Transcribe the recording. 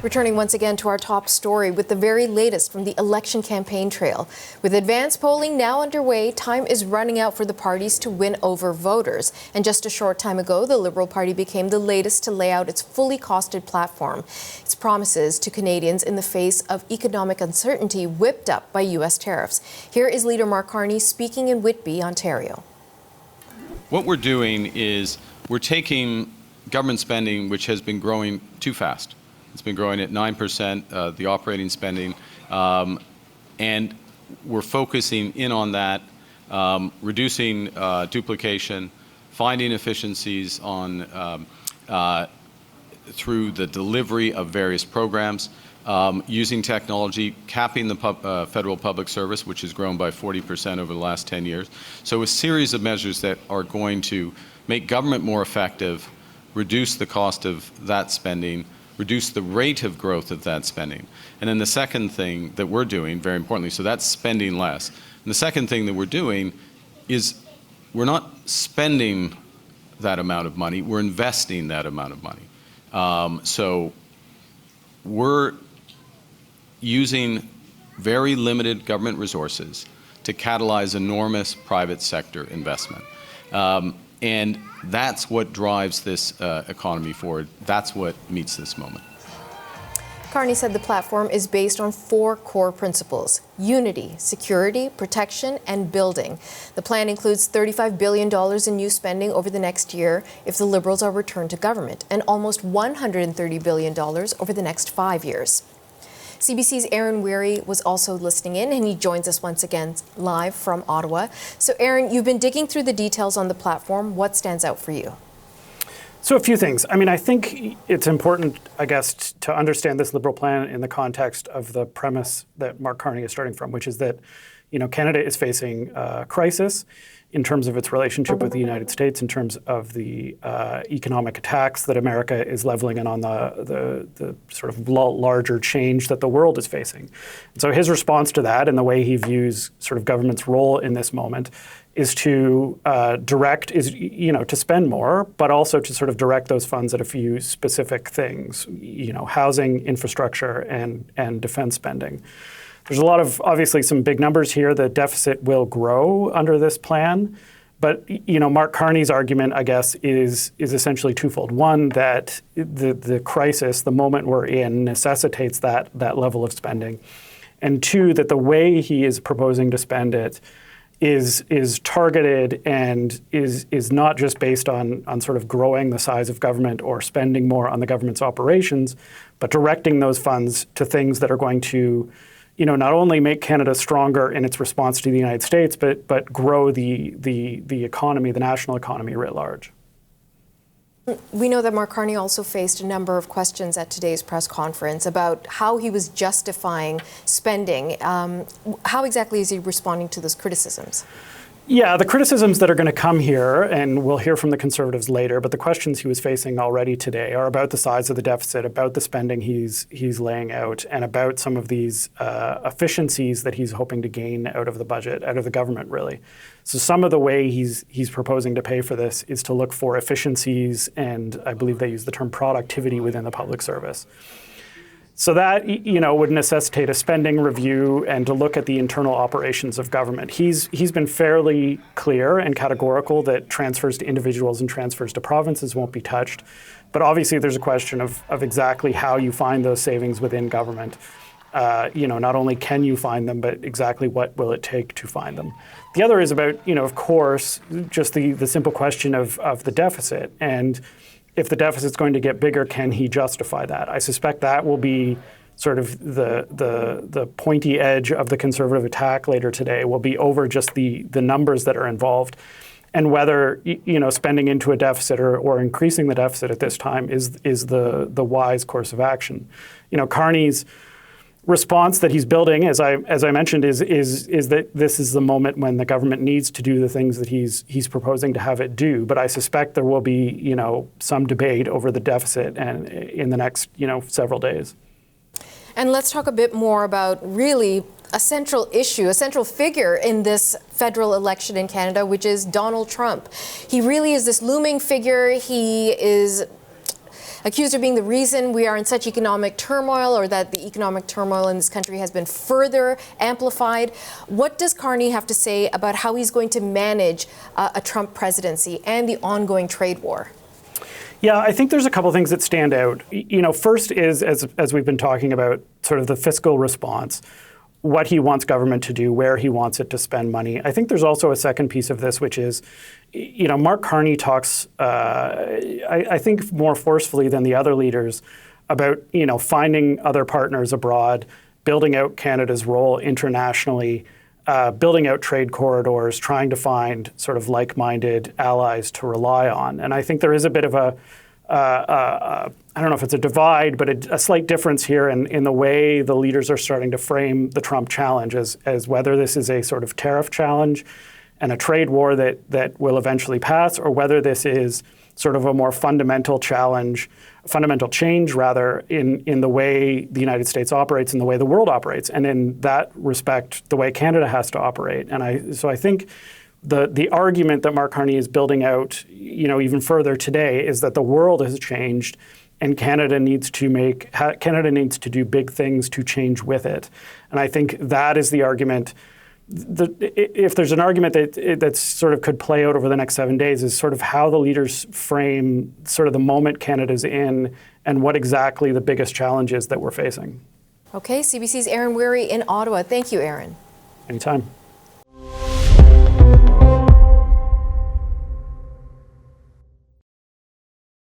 Returning once again to our top story with the very latest from the election campaign trail. With advanced polling now underway, time is running out for the parties to win over voters. And just a short time ago, the Liberal Party became the latest to lay out its fully costed platform. Its promises to Canadians in the face of economic uncertainty whipped up by U.S. tariffs. Here is Leader Mark Carney speaking in Whitby, Ontario. What we're doing is we're taking government spending, which has been growing too fast. It's been growing at 9%, the operating spending, and we're focusing in on that, reducing duplication, finding efficiencies on through the delivery of various programs, using technology, capping the federal public service, which has grown by 40% over the last 10 years. So a series of measures that are going to make government more effective, reduce the cost of that spending, reduce the rate of growth of that spending. And then the second thing that we're doing, very importantly, so that's spending less. And the second thing that we're doing is we're not spending that amount of money, we're investing that amount of money. So we're using very limited government resources to catalyze enormous private sector investment. And that's what drives this economy forward. That's what meets this moment. Carney said the platform is based on 4 core principles: unity, security, protection, and building. The plan includes $35 billion in new spending over the next year if the Liberals are returned to government, and almost $130 billion over the next 5 years. CBC's Aaron Weary was also listening in, and he joins us once again live from Ottawa. So Aaron, you've been digging through the details on the platform. What stands out for you? So a few things. I mean, I think it's important, I guess, to understand this Liberal plan in the context of the premise that Mark Carney is starting from, which is that, Canada is facing a crisis in terms of its relationship with the United States, in terms of the economic attacks that America is leveling in on the sort of larger change that the world is facing. And so his response to that, and the way he views sort of government's role in this moment, is to to spend more, but also to sort of direct those funds at a few specific things, housing, infrastructure, and defense spending. There's a lot of, obviously, some big numbers here. The deficit will grow under this plan. But, Mark Carney's argument, I guess, is essentially twofold. One, that the crisis, the moment we're in, necessitates that level of spending. And two, that the way he is proposing to spend it is targeted and is not just based on sort of growing the size of government or spending more on the government's operations, but directing those funds to things that are going to not only make Canada stronger in its response to the United States, but grow the economy, the national economy writ large. We know that Mark Carney also faced a number of questions at today's press conference about how he was justifying spending. How exactly is he responding to those criticisms? Yeah, the criticisms that are going to come here, and we'll hear from the Conservatives later, but the questions he was facing already today are about the size of the deficit, about the spending he's laying out, and about some of these efficiencies that he's hoping to gain out of the budget, out of the government, really. So some of the way he's proposing to pay for this is to look for efficiencies, and I believe they use the term productivity within the public service. So that, would necessitate a spending review and to look at the internal operations of government. He's been fairly clear and categorical that transfers to individuals and transfers to provinces won't be touched. But obviously there's a question of exactly how you find those savings within government. Not only can you find them, but exactly what will it take to find them. The other is about, of course, just the simple question of the deficit. And if the deficit's going to get bigger, can he justify that? I suspect that will be sort of the pointy edge of the Conservative attack later today, will be over just the numbers that are involved, and whether spending into a deficit or increasing the deficit at this time is the wise course of action. Carney's response that he's building, as I mentioned, is that this is the moment when the government needs to do the things that he's proposing to have it do. But I suspect there will be some debate over the deficit and in the next several days. And let's talk a bit more about really a central issue, a central figure in this federal election in Canada, which is Donald Trump. He really is this looming figure. He is accused of being the reason we are in such economic turmoil, or that the economic turmoil in this country has been further amplified. What does Carney have to say about how he's going to manage a Trump presidency and the ongoing trade war? Yeah, I think there's a couple things that stand out. First is, as we've been talking about, sort of the fiscal response, what he wants government to do, where he wants it to spend money. I think there's also a second piece of this, which is, Mark Carney talks, I think more forcefully than the other leaders about, finding other partners abroad, building out Canada's role internationally, building out trade corridors, trying to find sort of like-minded allies to rely on. And I think there is a bit of I don't know if it's a divide, but a slight difference here in the way the leaders are starting to frame the Trump challenge as whether this is a sort of tariff challenge and a trade war that will eventually pass, or whether this is sort of a more fundamental challenge, fundamental change rather, in the way the United States operates and the way the world operates, and in that respect, the way Canada has to operate. And I think the argument that Mark Carney is building out, even further today, is that the world has changed, and Canada needs to do big things to change with it. And I think that is the argument. If there's an argument that sort of could play out over the next 7 days, is sort of how the leaders frame sort of the moment Canada's in and what exactly the biggest challenge is that we're facing. Okay, CBC's Aaron Weary in Ottawa. Thank you, Aaron. Anytime.